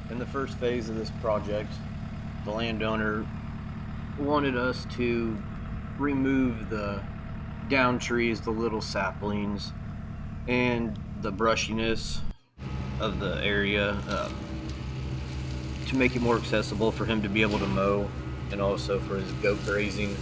In the first phase of this project, the landowner wanted us to remove the down trees, the little saplings, and the brushiness of the area to make it more accessible for him to be able to mow and also for his goat grazing.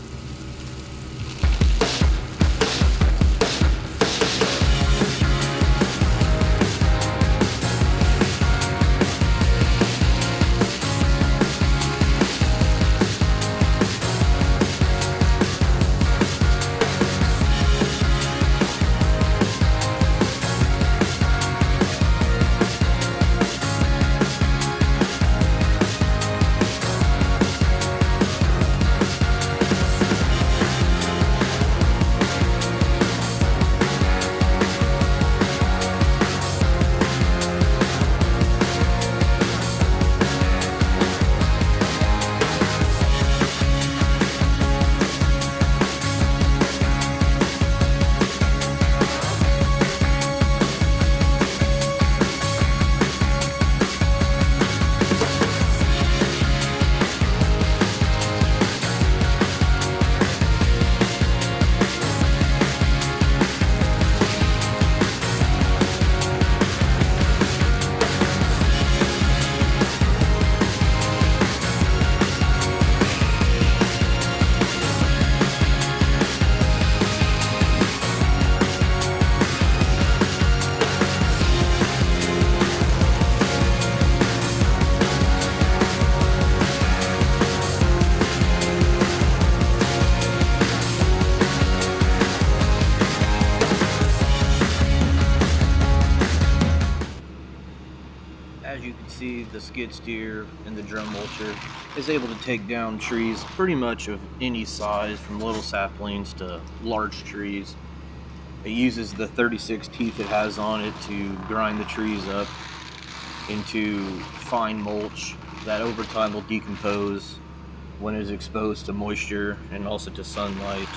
As you can see, the skid steer and the drum mulcher is able to take down trees pretty much of any size, from little saplings to large trees. It uses the 36 teeth it has on it to grind the trees up into fine mulch that over time will decompose when it is exposed to moisture and also to sunlight.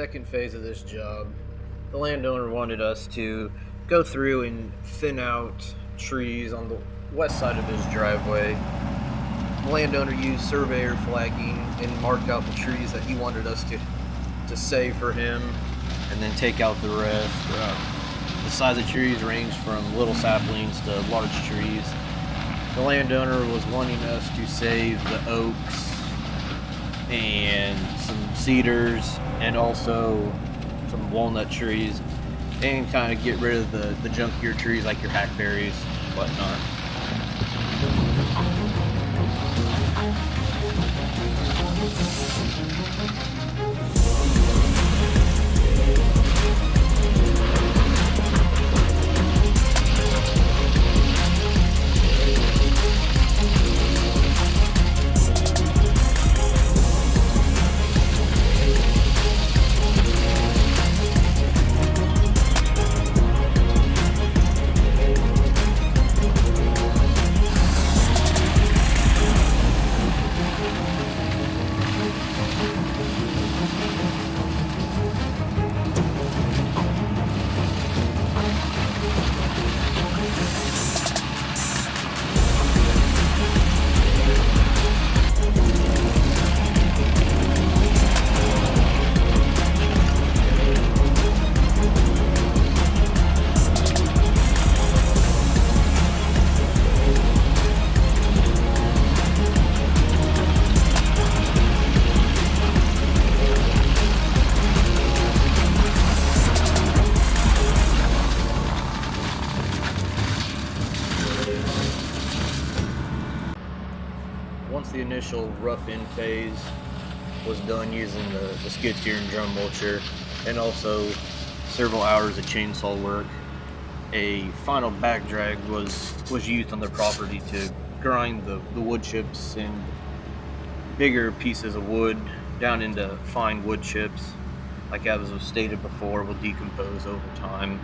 second phase of this job, the landowner wanted us to go through and thin out trees on the west side of his driveway. The landowner used surveyor flagging and marked out the trees that he wanted us to save for him, and then take out the rest. The size of trees ranged from little saplings to large trees. The landowner was wanting us to save the oaks and some cedars and also some walnut trees, and kind of get rid of the junkier trees like your hackberries and whatnot. Once the initial rough-in phase was done using the skid steer and drum mulcher, and also several hours of chainsaw work, a final back drag was used on the property to grind the wood chips and bigger pieces of wood down into fine wood chips. Like as was stated before, will decompose over time.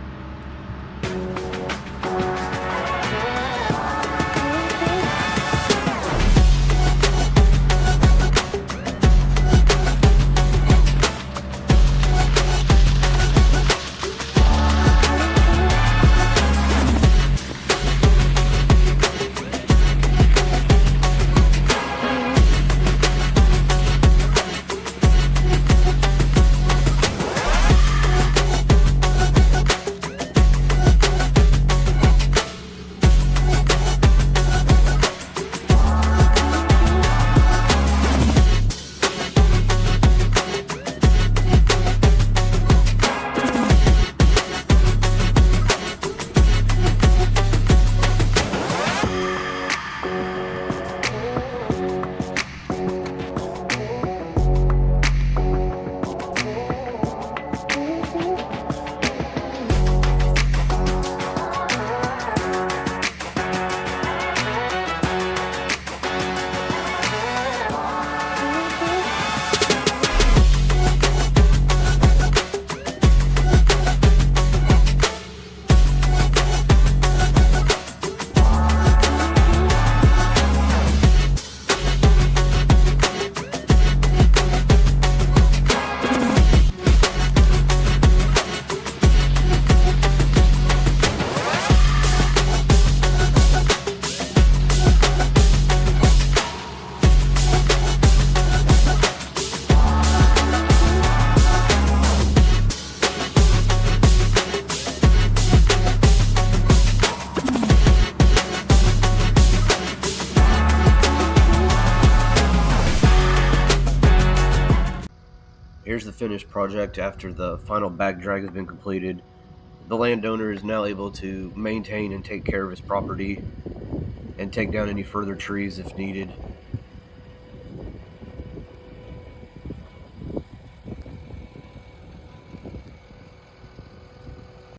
Here's the finished project after the final back drag has been completed. The landowner is now able to maintain and take care of his property and take down any further trees if needed.